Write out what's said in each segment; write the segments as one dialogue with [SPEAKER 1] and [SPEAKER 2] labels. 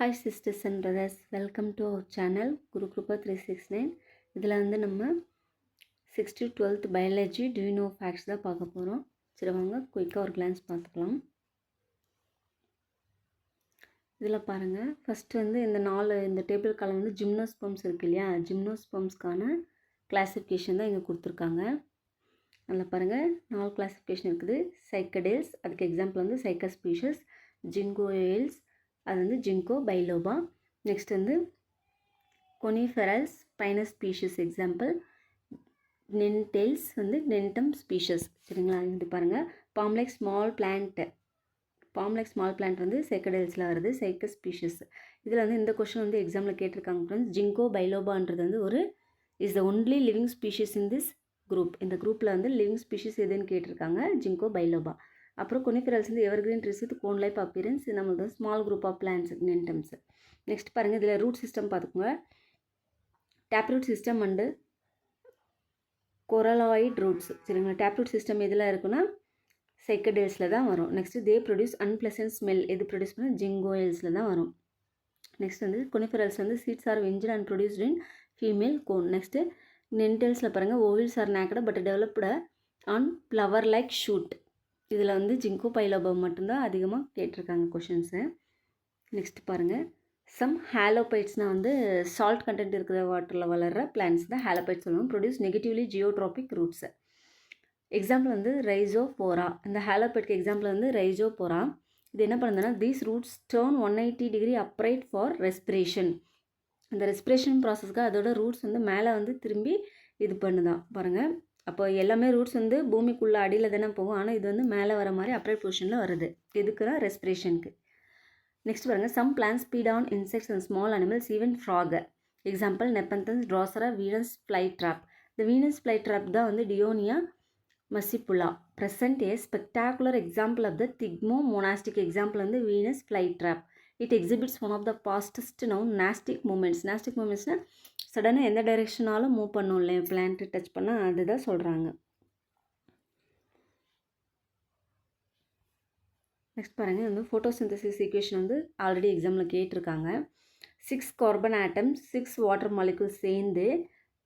[SPEAKER 1] Hi sisters and brothers, welcome to our channel Guru Krupa 369. இதில் வந்து நம்ம 6th to 12th biology do you know facts தான் பார்க்க போகிறோம். சரி வாங்க குயிக்காக ஒரு கிளான்ஸ் பார்த்துக்கலாம். இதில் பாருங்கள், ஃபஸ்ட்டு வந்து இந்த டேபிள் காலம் வந்து ஜிம்னோஸ்பம்ஸ் இருக்கு இல்லையா, ஜிம்னோஸ்பம்ஸ்க்கான கிளாஸிஃபிகேஷன் தான் இங்கே கொடுத்துருக்காங்க. அதில் பாருங்கள் 4 கிளாஸிஃபிகேஷன் இருக்குது. சைக்கடேல்ஸ், அதுக்கு எக்ஸாம்பிள் வந்து சைக்கஸ் ஸ்பீஷஸ், ஜிங்கோயேல்ஸ், அது வந்து ஜிங்கோ பைலோபா. நெக்ஸ்ட் வந்து கொனிஃபெரல்ஸ் பைனஸ் ஸ்பீஷஸ் எக்ஸாம்பிள், நென்டெல்ஸ் வந்து நென்டம் ஸ்பீஷஸ். சரிங்களா, இது பாருங்கள் பாம்லைக் ஸ்மால் பிளான்ட் வந்து சைக்கடேல்ஸில் வருது, சைக்கஸ் ஸ்பீஷஸ். இதில் வந்து இந்த கொஷின் வந்து எக்ஸாமில் கேட்டிருக்காங்க ஃப்ரெண்ட்ஸ். ஜிங்கோ பைலோபான்றது வந்து ஒரு is the only living species in this group. இந்த குரூப்பில் வந்து லிவிங் ஸ்பீஷஸ் எதுன்னு கேட்டிருக்காங்க, ஜிங்கோ பைலோபா. அப்புறம் கொனிஃபெரல்ஸ் வந்து evergreen trees with cone life appearance, நம்மளுக்கு வந்து small group of plants gnetums. Next பாருங்கள், இதில் ரூட் சிஸ்டம் பார்த்துக்கோங்க. Tap root system and coralloid roots. சரிங்களா, டேப் ரூட் சிஸ்டம் எதில் இருக்குன்னா சைக்கடேல்ஸில் தான் வரும். Next they produce unpleasant smell, எது ப்ரொடியூஸ் பண்ணால் ஜிங்கோயல்ஸில் தான் வரும். நெக்ஸ்ட் வந்து கொனிஃபெரல்ஸ் வந்து seeds are venture and produced in female cone. Next நென்டெல்ஸில் பாருங்கள் ovules are naked but developed on flower like shoot. இதில் வந்து ஜிங்கோ பைலோபா மட்டும்தான் அதிகமாக கேட்டிருக்காங்க கொஷின்ஸு. நெக்ஸ்ட் பாருங்கள், சம் ஹாலோபைட்ஸ்னால் வந்து சால்ட் கண்டென்ட் இருக்கிற வாட்டரில் வளர்கிற பிளான்ட்ஸ் தான் ஹாலோபைட்ஸ் சொல்லுவோம். Produce negatively geotropic roots. Example வந்து ரைசோபோரா. இந்த ஹாலோபைட்க்கு எக்ஸாம்பிள் வந்து ரைசோபோரா. இது என்ன பண்ணுதுன்னா these roots turn 180 degree upright for respiration. இந்த ரெஸ்பிரேஷன் ப்ராசஸ்க்கு அதோட ரூட்ஸ் வந்து மேலே வந்து திரும்பி இது பண்ணுதான் பாருங்கள். அப்போ எல்லாமே ரூட்ஸ் வந்து பூமிக்குள்ளே அடியில் தானே போகும், ஆனால் இது வந்து மேலே வர மாதிரி அப்ரைட் பொசிஷனில் வருது. எதுக்குன்னா ரெஸ்பிரேஷனுக்கு. நெக்ஸ்ட் பாருங்கள், some plants feed on insects and small animals even frog. Example Nepenthes, Drosera, Venus fly trap. இந்த வீனஸ் ஃப்ளை ட்ராப் தான் வந்து Dionaea muscipula. Present a spectacular example of the thigmonastic. Example வந்து Venus fly trap. It exhibits one of the fastest known nastic movements. Nastic மூமெண்ட்ஸ்னால் சடனாக எந்த டைரெக்ஷனாலும் move பண்ணும் இல்லையா, plant touch பண்ணால் அதுதான் சொல்கிறாங்க. நெக்ஸ்ட் பாருங்கள், வந்து ஃபோட்டோசிந்தசிஸ் ஈக்குவேஷன் வந்து ஆல்ரெடி எக்ஸாமில் கேட்டிருக்காங்க. 6 கார்பன் ஆட்டம்ஸ் 6 வாட்டர் மாலிகுல்ஸ் சேர்ந்து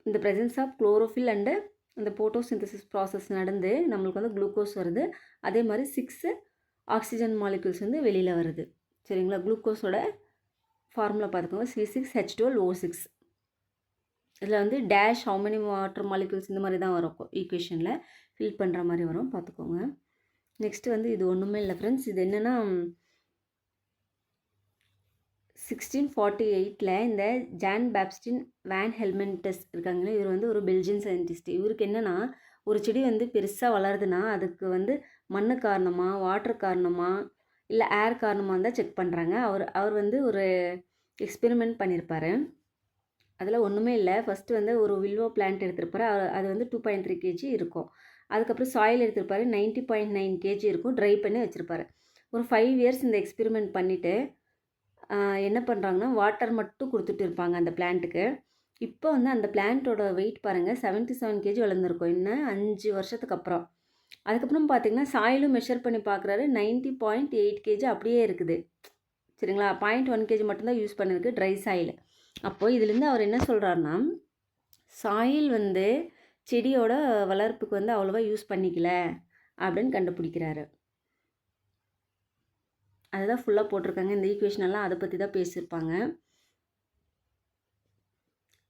[SPEAKER 1] இந்த ப்ரெசன்ஸ் ஆஃப் குளோரோஃபில் அண்டு இந்த ஃபோட்டோசிந்தசிஸ் ப்ராசஸ் நடந்து நம்மளுக்கு வந்து குளுக்கோஸ் வருது. அதே மாதிரி 6 ஆக்சிஜன் மாலிகுல்ஸ் வந்து வெளியில் வருது. சரிங்களா, குளுக்கோஸோட ஃபார்முலா பார்த்துக்கோங்க, C6H12O6. இதில் வந்து dash how many water molecules இந்த மாதிரி தான் வரும் ஈக்குவேஷனில் ஃபில் பண்ணுற மாதிரி வரும், பார்த்துக்கோங்க. நெக்ஸ்ட்டு வந்து இது ஒன்றுமே இல்லை ஃப்ரெண்ட்ஸ். இது என்னென்னா 1648 இந்த ஜான் பாப்ஸ்டின் வேன் ஹெல்மெண்டஸ் இருக்காங்களே, இவர் வந்து ஒரு பெல்ஜியன் சயின்டிஸ்ட். இவருக்கு என்னென்னா ஒரு செடி வந்து பெருசாக வளருதுன்னா அதுக்கு வந்து மண் காரணமாக, வாட்டர் காரணமாக, இல்லை ஏர் காரணமாக தான் செக் பண்ணுறாங்க. அவர் வந்து ஒரு எக்ஸ்பெரிமெண்ட் பண்ணியிருப்பார். அதில் ஒன்றுமே இல்லை. ஃபஸ்ட்டு வந்து ஒரு வில்வோ பிளான்ட் எடுத்திருப்பார். அது வந்து 2.3 kg இருக்கும். அதுக்கப்புறம் சாயில் எடுத்திருப்பார், 90.9 kg இருக்கும். ட்ரை பண்ணி வச்சுருப்பார். ஒரு 5 years இந்த எக்ஸ்பெரிமெண்ட் பண்ணிவிட்டு என்ன பண்ணுறாங்கன்னா வாட்டர் மட்டும் கொடுத்துட்டு இருப்பாங்க அந்த பிளான்ட்டுக்கு. இப்போ வந்து அந்த பிளான்ட்டோட வெயிட் பாருங்கள் 77 kg வளர்ந்துருக்கும் இன்னும் 5 வருஷத்துக்கு அப்புறம். அதுக்கப்புறம் பார்த்திங்கன்னா சாயிலும் மெஷர் பண்ணி பார்க்குறாரு, 90.8 kg அப்படியே இருக்குது. சரிங்களா, 0.1 kg மட்டும்தான் யூஸ் பண்ணியிருக்கு ட்ரை சாயில். அப்போது இதுலேருந்து அவர் என்ன சொல்கிறாருன்னா சாயில் வந்து செடியோட வளர்ப்புக்கு வந்து அவ்வளோவா யூஸ் பண்ணிக்கல அப்படின்னு கண்டுபிடிக்கிறாரு. அதுதான் ஃபுல்லாக போட்டிருக்காங்க. இந்த ஈக்குவேஷனெல்லாம் அதை பற்றி தான் பேசியிருப்பாங்க.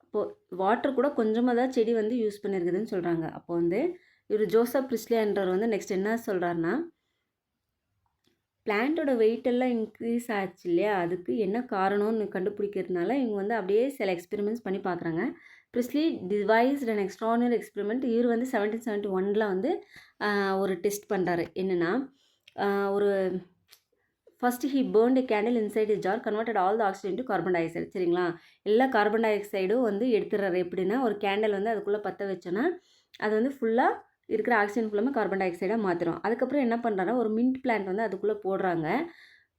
[SPEAKER 1] அப்போது வாட்டர் கூட கொஞ்சமாக தான் செடி வந்து யூஸ் பண்ணியிருக்குதுன்னு சொல்கிறாங்க. அப்போ வந்து இவர் ஜோசப் பிரிஸ்லியான்றவர் வந்து நெக்ஸ்ட் என்ன சொல்கிறாருன்னா பிளான்ட்டோட வெயிட்டெல்லாம் இன்க்ரீஸ் ஆச்சு இல்லையா, அதுக்கு என்ன காரணம்னு கண்டுபிடிக்கிறதுனால இவங்க வந்து அப்படியே சில எக்ஸ்பெரிமெண்ட்ஸ் பண்ணி பார்க்குறாங்க. Priestley devised and extraordinary experiment. இவர் வந்து 1771 வந்து ஒரு டெஸ்ட் பண்ணுறாரு. என்னென்னா ஒரு first he burned a candle inside a jar, converted all the oxygen to carbon டை ஆக்சைடு. சரிங்களா, எல்லா கார்பன் டை ஆக்சைடும் வந்து எடுத்துடுறாரு. எப்படின்னா ஒரு கேண்டில் வந்து அதுக்குள்ளே பற்ற வச்சோன்னா அது வந்து ஃபுல்லாக இருக்கிற ஆக்சிஜன் ஃபுல்லாமே கார்பன் டை ஆக்சைடாக மாற்றிடும். அதுக்கப்புறம் என்ன பண்ணுறாங்கன்னா ஒரு மின்ட் பிளான்ட் வந்து அதுக்குள்ளே போடுறாங்க.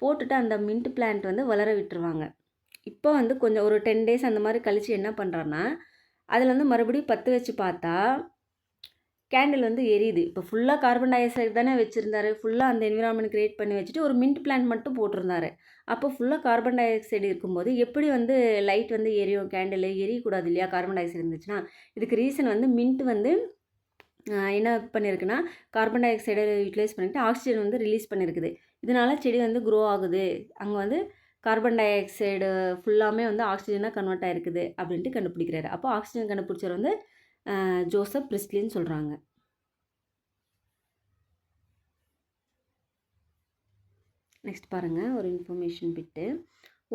[SPEAKER 1] போட்டுட்டு அந்த மின்ட் பிளான்ட் வந்து வளர விட்டுருவாங்க. இப்போ வந்து கொஞ்சம் ஒரு 10 days அந்த மாதிரி கழித்து என்ன பண்ணுறாருன்னா அதில் வந்து மறுபடியும் பற்ற வச்சு பார்த்தா கேண்டில் வந்து எரியுது. இப்போ ஃபுல்லாக கார்பன் டை ஆக்சைடு தானே வச்சுருந்தாரு, ஃபுல்லாக அந்த என்விரான்மெண்ட் க்ரியேட் பண்ணி வச்சுட்டு ஒரு மின்ட் பிளான்ட் மட்டும் போட்டிருந்தாரு. அப்போ ஃபுல்லாக கார்பன் டை ஆக்சைடு இருக்கும்போது எப்படி வந்து லைட் வந்து எரியும், கேண்டில் எரியக்கூடாது இல்லையா கார்பன் டை ஆக்சைடு இருந்துச்சுன்னா. இதுக்கு ரீசன் வந்து மின்ட் வந்து என்ன பண்ணியிருக்குன்னா கார்பன் டை ஆக்சைடை யூட்டிலைஸ் பண்ணிவிட்டு ஆக்சிஜன் வந்து ரிலீஸ் பண்ணியிருக்குது. இதனால் செடி வந்து க்ரோ ஆகுது, அங்கே வந்து கார்பன் டை ஆக்சைடு ஃபுல்லாமே வந்து ஆக்சிஜனாக கன்வெர்ட் ஆகிருக்குது அப்படின்ட்டு கண்டுபிடிக்கிறாரு. அப்போ ஆக்சிஜன் கண்டுபிடிச்சவர் வந்து ஜோசப் பிரிஸ்லின்னு சொல்கிறாங்க. நெக்ஸ்ட் பாருங்கள் ஒரு information bit.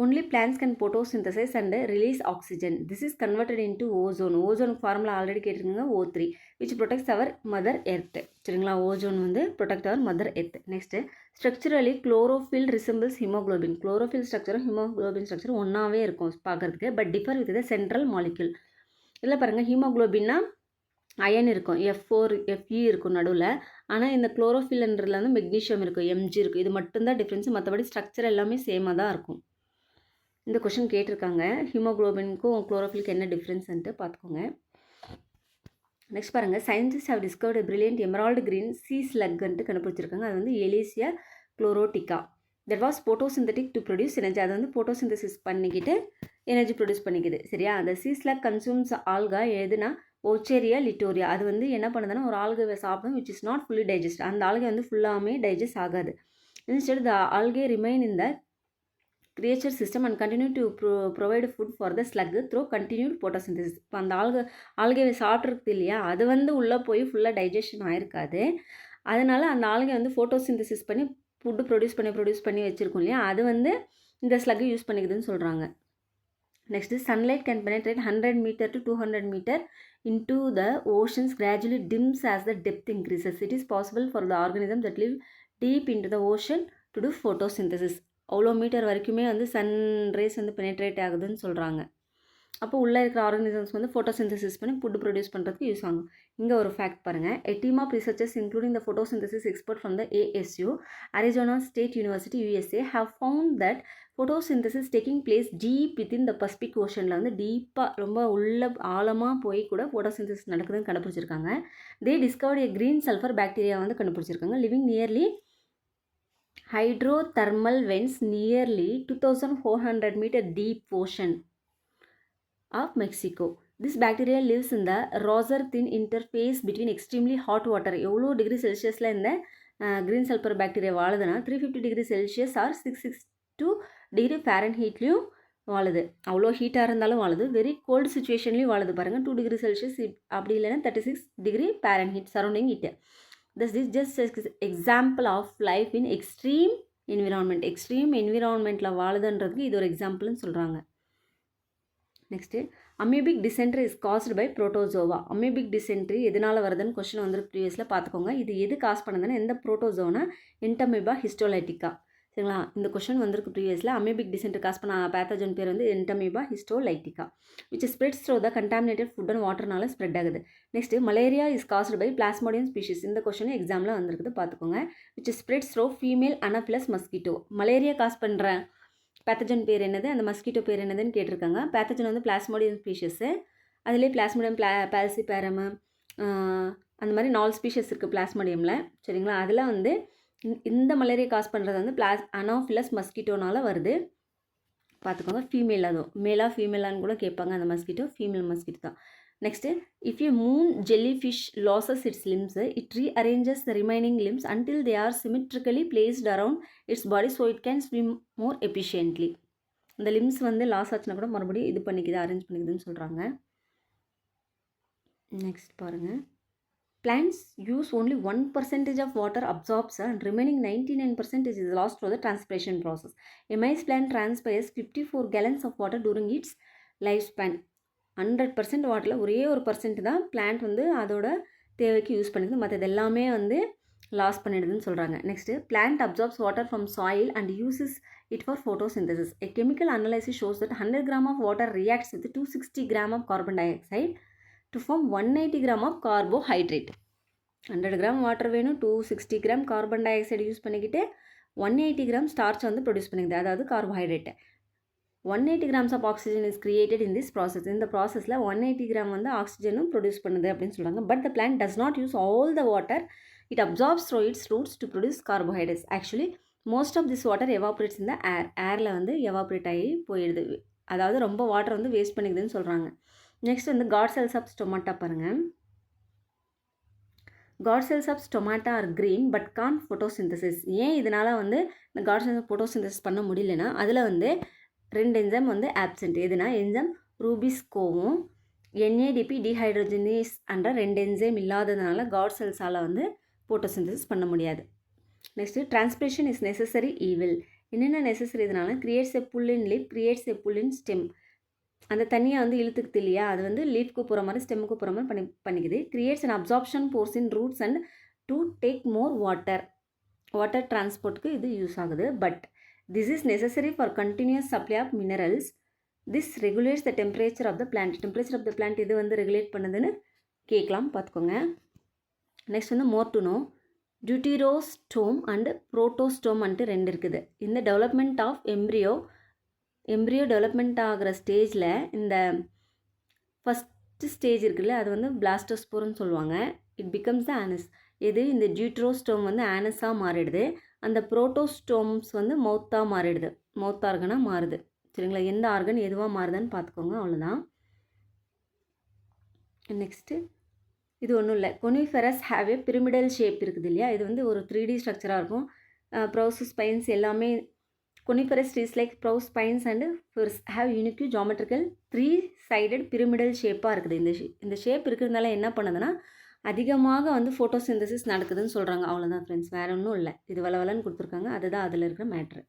[SPEAKER 1] Only plants can photosynthesize and release oxygen. This is converted into ozone. Ozone formula already கேட்டிருக்காங்க, O3 which protects our mother earth. சரிங்களா, ஓசோன் வந்து protect our mother earth. Next structurally chlorophyll resembles hemoglobin. Chlorophyll ஸ்ட்ரக்சரும் hemoglobin ஸ்ட்ரக்சரும் ஒன்றாவே இருக்கும் பார்க்குறதுக்கு, but differ with the central molecule. இதில் பாருங்கள் ஹீமோக்ளோபின்னா அயன் இருக்கும், F4 Fe இருக்கும் நடுவில். ஆனால் இந்த குளோரோஃபில்ன்றதுல வந்து மெக்னீஷியம் இருக்கும், Mg இருக்கும். இது மட்டும்தான் டிஃப்ரென்ஸ், மற்றபடி ஸ்ட்ரக்சர் எல்லாமே சேமாக தான் இருக்கும். இந்த கொஷின் கேட்டிருக்காங்க, ஹீமோக்ளோபினுக்கும் குளோரோஃபிலுக்கு என்ன டிஃப்ரென்ஸ்ன்ட்டு பார்த்துக்கோங்க. நெக்ஸ்ட் பாருங்கள், scientist have discovered brilliant emerald green sea ஸ்லக்ன்ட்டு கண்டுபிடிச்சிருக்காங்க. அது வந்து Elysia chlorotica. That was photosynthetic to produce energy. அதை வந்து போட்டோசிந்தசிஸ் பண்ணிக்கிட்டு எனர்ஜி ப்ரொடியூஸ் பண்ணிக்குது. சரியா, அந்த சீ ஸ்லக் கன்சூம்ஸ் ஆல்கா எதுனா ஓச்சேரியா லிட்டோரியா. அது வந்து என்ன பண்ணுதுன்னா ஒரு ஆல்கை சாப்பிடும் which is not fully digest. அந்த ஆல்கை வந்து ஃபுல்லாமே டைஜஸ்ட் ஆகாது. Instead the algae remain in the creature system and continue to provide food for the slug through continued photosynthesis. இப்போ அந்த ஆல்கையை சாப்பிட்றது இல்லையா, அது வந்து உள்ளே போய் ஃபுல்லாக டைஜஷன் ஆகிருக்காது. அதனால் அந்த ஆல்கை வந்து ஃபோட்டோசிந்தசிஸ் பண்ணி ஃபுட்டு ப்ரொடியூஸ் பண்ணி வச்சுருக்கோம் இல்லையா, அது வந்து இந்த ஸ்லக்கை யூஸ் பண்ணிக்குதுன்னு சொல்கிறாங்க. Next sunlight can penetrate 100 meter to 200 meter into the oceans, gradually dims as the depth increases. It is possible for the organism that live deep into the ocean to do photosynthesis. அவ்வளோ metre வரைக்குமே வந்து Sun race வந்து penetrate ஆகுதுன்னு சொல்கிறாங்க. அப்போ உள்ளே இருக்கிற organisms வந்து ஃபோட்டோசிந்தசிஸ் பண்ணி ஃபுட் ப்ரொடியூஸ் பண்ணுறதுக்கு யூஸ் ஆகும். இங்கே ஒரு ஃபேக்ட் பாருங்கள், a team of researchers including the photosynthesis expert from the ASU, Arizona State University, USA, have found that photosynthesis taking place deep within the Pacific Oceanல வந்து டீப்பாக ரொம்ப உள்ள ஆழமாக போய் கூட ஃபோட்டோசிந்தசிஸ் நடக்குதுன்னு கண்டுபிடிச்சிருக்காங்க. they discovered a green sulfur bacteria வந்து கண்டுபிடிச்சிருக்காங்க, living nearly hydrothermal vents nearly 2400 meter deep ocean of Mexico. This bacteria lives in the roser thin interface between extremely hot water. எவ்வளோ டிகிரி செல்சியஸில் இந்த க்ரீன் சல்ஃபர் பாக்டீரியா வாழுதுன்னா 350 degree Celsius or 662 degree ஃபாரன்ஹீட்லேயும் வாழுது. அவ்வளோ ஹீட்டாக இருந்தாலும் வாழுது. வெரி கோல்டு சுச்சுவேஷன்லேயும் வாழுது. பாருங்கள், 2 டிகிரி செல்சியஸ் அப்படி இல்லைன்னா 36 degree Fahrenheit surrounding heat. This is just example of life in extreme environment. Extreme என்விரான்மெண்ட்டில் வாழுதுன்றதுக்கு இது ஒரு எக்ஸாம்பிள்னு சொல்கிறாங்க. Next amoebic dysentery is caused by protozoa. Amoebic dysentery எதனால் வருதுன்னு கொஸ்டின் வந்து ப்ரீவியஸில் பார்த்துக்கோங்க. இது எது காஸ் பண்ணுதுன்னா எந்த புரோட்டோசோனா என்டமீபா ஹிஸ்டோலைட்டிகா. சரிங்களா, இந்த கொஸ்டின் வந்திருக்கு ப்ரீவியஸில். அமீபிக் டிசென்ட்ரி காஸ் பண்ண பேத்தஜன் பேர் வந்து Entamoeba histolytica which spreads through the contaminated food and வாட்டர்னால ஸ்ப்ரெட் ஆகுது. Next malaria is caused by plasmodium species. இந்த கொஸ்டின் எக்ஸாமில் வந்திருக்குது பார்த்துக்கோங்க. Which spreads through female anopheles mosquito. Malaria cause பண்ணுற பேத்தஜன் பேர் என்னது, அந்த மஸ்கிட்டோ பேர் என்னதுன்னு கேட்டிருக்காங்க. பேத்தஜன் வந்து பிளாஸ்மோடியம் ஸ்பீஷஸ்ஸு. அதிலே பிளாஸ்மோடியம் பால்சிபேரம் அந்த மாதிரி 4 ஸ்பீஷஸ் இருக்குது பிளாஸ்மோடியமில். சரிங்களா, அதில் வந்து இந்த மலேரியா காஸ் பண்ணுறது வந்து அனோஃபிலஸ் மஸ்கிட்டோனால் வருது. பார்த்துக்கோங்க. ஃபீமேல், அதுவும் மேலாக ஃபீமேலான்னு கூட கேட்பாங்க. அந்த மஸ்கிட்டோ ஃபீமேல் மஸ்கிட்டோ தான். Next if a moon jellyfish loses its limbs, it rearranges the remaining limbs until they are symmetrically placed around its body so it can swim more efficiently. இந்த limbs வந்து loss ஆச்சுன்னா கூட மறுபடியும் இது பண்ணிக்குது, arrange பண்ணிக்குதுன்னு சொல்கிறாங்க. Next பாருங்கள், plants use only 1% of water absorbs and remaining 99% is lost through the transpiration process. A maize plant transpires 54 gallons of water during its lifespan. 100% வாட்டரில் ஒரே ஒரு % தான் பிளான்ட் வந்து அதோட தேவைக்கு யூஸ் பண்ணுது, மற்றது எல்லாமே வந்து லாஸ் பண்ணிடுதுன்னு சொல்கிறாங்க. Next plant absorbs water from soil and uses it for photosynthesis. A chemical analysis shows that 100 gram of water reacts with 260 gram of carbon dioxide to form 180 gram of carbohydrate. 100 gram water வேணும், 260 gram carbon டை oxide use பண்ணிக்கிட்டு 180 gram starch வந்து produce பண்ணிக்குது, அதாவது carbohydrate. 180 grams of oxygen is created in this process. இந்த ப்ராசஸில் 180 gram வந்து ஆக்சிஜனும் produce பண்ணுது அப்படின்னு சொல்கிறாங்க. But the plant does not use all the water, it absorbs through its roots to produce carbohydrates. Actually most of this water evaporates இந்த ஏரில் வந்து evaporate ஆகி போயிடுது. அதாவது ரொம்ப வாட்டர் வந்து வேஸ்ட் பண்ணிக்குதுன்னு சொல்கிறாங்க. நெக்ஸ்ட் வந்து காட் செல்ஸ் ஆஃப் ஸ்டொமாட்டா பாருங்கள். Guard cells of stomata are green but can photosynthesis. ஏன் இதனால் வந்து இந்த காட் செல்ஸ் ஃபோட்டோசிந்தசிஸ் பண்ண முடியலன்னா அதில் வந்து 2 என்சைம் வந்து ஆப்சென்ட். எதுனா என்சைம் ரூபிஸ்கோவும் NADP டீஹைட்ரோஜனேஸ் என்ற 2 என்சைம் இல்லாததுனால காட் செல்ஸால் வந்து ஃபோட்டோசிந்தசிஸ் பண்ண முடியாது. Next transpiration is necessary evil. என்னென்ன நெசசரி இதனால creates a pull in leaf, creates a pull in stem. அந்த தண்ணியை வந்து இழுத்துக்குது இல்லையா, அது வந்து லீஃப்க்கு போகிற மாதிரி ஸ்டெம்முக்கு போகிற மாதிரி பண்ணிக்குது. Creates and absorption force in roots and to take more water டிரான்ஸ்போர்ட்டுக்கு இது யூஸ் ஆகுது. But this is necessary for continuous supply of minerals. This regulates the temperature of the plant. Temperature of the plant இது வந்து regulate பண்ணுதுன்னு கேட்கலாம், பார்த்துக்கோங்க. Next வந்து more to know, deuterostome and protostome அன்ட்டு 2 இருக்குது. இந்த டெவலப்மெண்ட் ஆஃப் எம்ப்ரியோ டெவலப்மெண்ட் ஆகிற ஸ்டேஜில் இந்த ஃபஸ்ட்டு ஸ்டேஜ் இருக்குல்ல, அது வந்து பிளாஸ்டோஸ்போர்னு சொல்லுவாங்க. It becomes the anus. இது இந்த டியூட்ரோஸ்டோம் வந்து ஆனஸாக மாறிடுது. அந்த புரோட்டோஸ்டோம்ஸ் வந்து மவுத்தாக மாறிடுது, மவுத் ஆர்கனாக மாறுது. சரிங்களா, எந்த ஆர்கன் எதுவாக மாறுதுன்னு பார்த்துக்கோங்க, அவ்வளோதான். நெக்ஸ்ட்டு இது ஒன்றும் இல்லை, கொனிஃபெரஸ் ஹேவ் ஏ பிரமிடல் ஷேப் இருக்குது இல்லையா, இது வந்து ஒரு 3D ஸ்ட்ரக்சராக இருக்கும். ப்ரௌஸ் ஸ்பைன்ஸ் எல்லாமே coniferous trees like brows spines and firs have unique geometrical 3-sided pyramidal ஷேப்பாக இருக்குது. இந்த ஷேப் இருக்கிறதுனால என்ன பண்ணுதுன்னா அதிகமாக வந்து ஃபோட்டோசிந்தசிஸ் நடக்குதுன்னு சொல்கிறாங்க. அவ்வளோதான் ஃப்ரெண்ட்ஸ், வேறு ஒன்றும் இல்லை. இது வளவலன்னு கொடுத்துருக்காங்க, அதுதான் அதில் இருக்கிற மேட்ரு.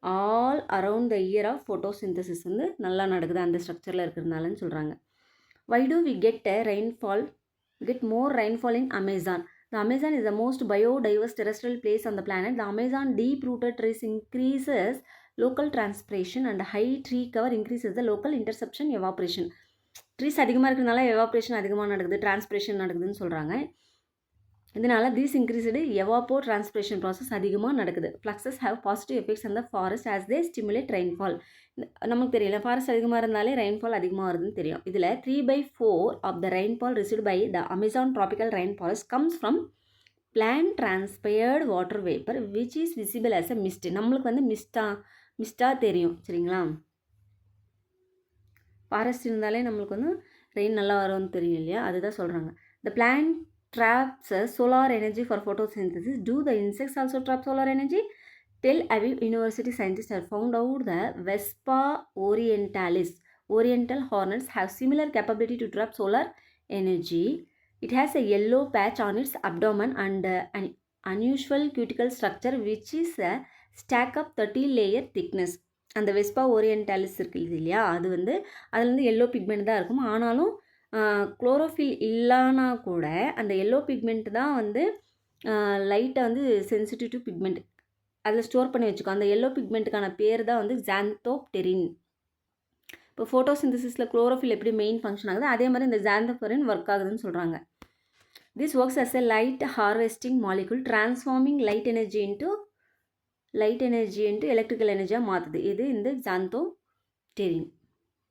[SPEAKER 1] All around the year of photosynthesis வந்து நல்லா நடக்குது அந்த ஸ்ட்ரக்சரில் இருக்கிறதுனாலன்னு சொல்கிறாங்க. Why do we get more rainfall in Amazon? The Amazon is the most biodiverse terrestrial place on the planet. The Amazon deep-rooted trees increases local transpiration and high tree cover increases the local interception evaporation. Trees அதிகமாக இருக்கிறதுனால evaporation அதிகமாக நடக்குது, transpiration நடக்குதுன்னு சொல்கிறாங்க. இதனால் these increased எவாப்போ transpiration process அதிகமாக நடக்குது. Fluxes have positive effects on the forest as they stimulate rainfall. நமக்கு தெரியல, ஃபாரஸ்ட் அதிகமாக இருந்தாலே ரெயின்ஃபால் அதிகமாக வருதுன்னு தெரியும். இதில் 3/4 of the rainfall received by the Amazon tropical rain forest comes from plant transpired water vapour which is visible as a mist. நம்மளுக்கு வந்து மிஸ்டாக தெரியும். சரிங்களா, ஃபாரஸ்ட் இருந்தாலே நம்மளுக்கு வந்து ரெயின் நல்லா வரும்னு தெரியும் இல்லையா, அதுதான் சொல்கிறாங்க. த plant traps solar energy for photosynthesis. Do the insects also trap solar energy? Tel Aviv University scientists have found out that Vespa orientalis, oriental hornets, have similar capability to trap solar energy. It has a yellow patch on its abdomen and an unusual cuticle structure which is a stack up 30-layer thickness. அந்த Vespa ஓரியன்டாலிஸ் இருக்குது இல்லையா, அது வந்து அதில் வந்து yellow pigment தான் இருக்கும். ஆனாலும் குளோரோஃபில் இல்லைனா கூட அந்த எல்லோ பிக்மெண்ட் தான் வந்து லைட்டை வந்து சென்சிட்டிவ் டு பிக்மெண்ட் அதில் ஸ்டோர் பண்ணி வச்சுக்கோ. அந்த எல்லோ பிக்மெண்ட்டுக்கான பேர் தான் வந்து ஜாந்தோப்டெரின். இப்போ ஃபோட்டோசிந்தசிஸில் குளோரோஃபில் எப்படி மெயின் ஃபங்க்ஷன் ஆகுது, அதே மாதிரி இந்த ஜாந்தோப்டெரின் ஒர்க் ஆகுதுன்னு சொல்கிறாங்க. This works as a light harvesting molecule transforming light energy into electrical எனர்ஜியாக மாற்றுது. இது இந்த xanthopterin.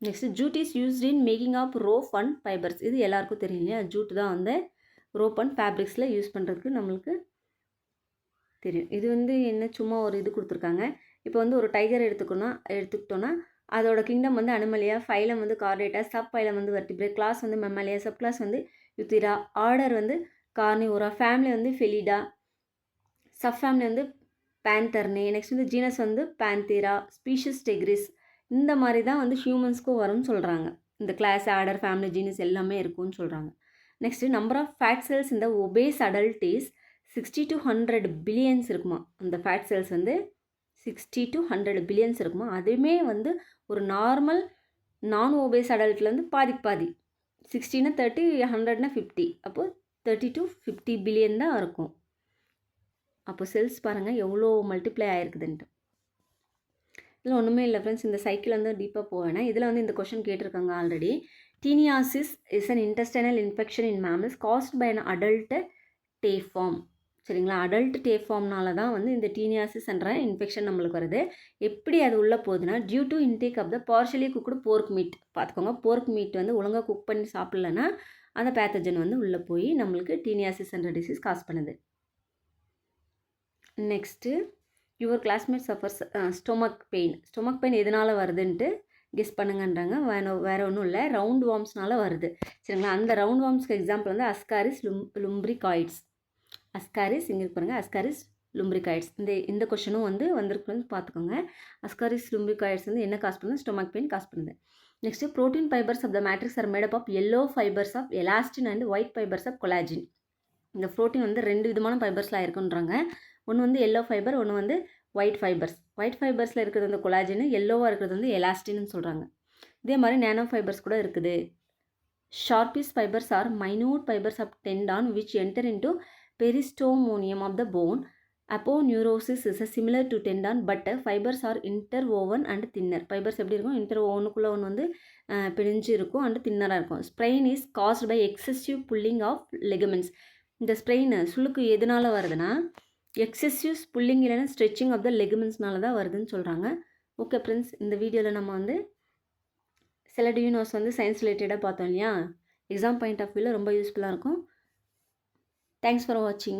[SPEAKER 1] Next jute is used in making of rope and fibres. இது எல்லாருக்கும் தெரியும் இல்லையா, ஜூட் தான் வந்து ரோப் அண்ட் ஃபேப்ரிக்ஸில் யூஸ் பண்ணுறதுக்கு நம்மளுக்கு தெரியும். இது வந்து என்ன சும்மா ஒரு இது கொடுத்துருக்காங்க. இப்போ வந்து ஒரு டைகர் எடுத்துக்கிட்டோன்னா அதோட கிங்டம் வந்து அனிமலியா, ஃபைலம் வந்து கார்டேட்டா, சப் ஃபைலம் வந்து வெர்டிப்ரேட், கிளாஸ் வந்து மெம்மாலியா, சப் கிளாஸ் வந்து யுத்திரா, ஆர்டர் வந்து கார்னிவோரா, ஃபேமிலி வந்து ஃபெலிடா, சப் ஃபேமிலி வந்து பேந்தர்னே, நெக்ஸ்ட் வந்து ஜீனஸ் வந்து பேந்தேரா, ஸ்பீஷஸ் டெக்ரிஸ். இந்த மாதிரி தான் வந்து ஹியூமன்ஸ்க்கும் வரும்னு சொல்கிறாங்க. இந்த கிளாஸ், ஆர்டர், ஃபேமிலி, ஜீனஸ் எல்லாமே இருக்கும்னு சொல்கிறாங்க. Next number of fat cells இந்த obese adult is 60 to 100 billions இருக்குமா. அந்த ஃபேட் செல்ஸ் வந்து 60 to 100 பில்லியன்ஸ் இருக்குமா. அதுவுமே வந்து ஒரு நார்மல் நான் ஒபேஸ் அடல்ட்லேருந்து பாதி 60னா 30, 100னா 50, அப்போது 30 to 50 பில்லியன் தான் இருக்கும். அப்போ செல்ஸ் பாருங்கள் எவ்வளோ மல்டிப்ளை ஆகிருக்குதுன்ட்டு. இதில் ஒன்றுமே இல்லை ஃப்ரெண்ட்ஸ், இந்த சைக்கிள் வந்து டீப்பாக போவேன்னா இதில் வந்து இந்த கொஷின் கேட்டிருக்காங்க already. Taeniasis is an intestinal infection in mammals caused by an adult tapeworm. சரிங்களா. அடல்ட் டேப் ஃபார்ம்னால தான் வந்து இந்த டீனியாசிஸ் என்ற இன்ஃபெக்ஷன் நம்மளுக்கு வருது. எப்படி அது உள்ளே போகுதுன்னா, due to intake of the partially cooked pork meat. பார்த்துக்கோங்க, போர்க் மீட் வந்து ஒழுங்காக குக் பண்ணி சாப்பிட்லன்னா அந்த பேத்தஜன் வந்து உள்ளே போய் நம்மளுக்கு டீனியாசிஸ் என்ற டிசீஸ் காஸ் பண்ணுது. Next, your classmate suffers stomach pain. Stomach pain எதனால் வருதுன்ட்டு கெஸ் பண்ணுங்கன்றாங்க. வேறு ஒன்றும் இல்லை, ரவுண்ட் வார்ம்ஸ்னால வருது. சரிங்களா. அந்த ரவுண்ட் வார்ம்ஸ்க்கு எக்ஸாம்பிள் வந்து அஸ்காரிஸ் லும்ப்ரிகாய்ட்ஸ். அஸ்காரிஸ் இங்கே பாருங்கள், அஸ்காரிஸ் லும்ப்ரிகாய்ட்ஸ். இந்த கொஷனும் வந்து வந்திருக்குன்னு பார்த்துக்கோங்க. அஸ்காரிஸ் லும்ப்ரிகாய்ட்ஸ் வந்து என்ன காஸ் பண்ணுது? ஸ்டொமக் பெயின் காஸ் பண்ணுது. Next, protein fibres of the matrix are made up of yellow fibres of elastin and white fibres of collagen. இந்த ப்ரோட்டீன் வந்து 2 விதமான ஃபைபர்ஸில் இருக்குன்றாங்க. ஒன்று வந்து எல்லோ ஃபைபர், ஒன்று வந்து ஒயிட் ஃபைபர்ஸ். ஒயிட் ஃபைபர்ஸில் இருக்கிறது வந்து கொலாஜின், எல்லோவாக இருக்கிறது வந்து எலாஸ்டின்னு சொல்கிறாங்க. இதே மாதிரி நேனோ ஃபைபர்ஸ் கூட இருக்குது. Sharpey's fibres are minute fibres of tendon which enter into peristomonium of the bone. Aponeurosis is similar to tendon but fibers are interwoven and thinner. Fibers எப்படி இருக்கும்? இன்டர்வோவனுக்குள்ளே ஒன்று வந்து பிரிஞ்சு இருக்கும் அண்ட் தின்னராக இருக்கும். Sprain is caused by excessive pulling of ligaments. இந்த sprain சுளுக்கு எதனால் வருதுன்னா எக்ஸசிவ் புல்லிங் இல்லைன்னா ஸ்ட்ரெச்சிங் ஆஃப் த லெகமெண்ட்ஸ்னால தான் வருதுன்னு சொல்கிறாங்க. ஓகே ஃப்ரெண்ட்ஸ், இந்த வீடியோவில் நம்ம வந்து சில டியூனோஸ் வந்து சயின்ஸ் ரிலேட்டடாக பார்த்தோம் இல்லையா. எக்ஸாம் பாயிண்ட் ஆஃப் வியூவில் ரொம்ப யூஸ்ஃபுல்லாக இருக்கும். Thanks for watching.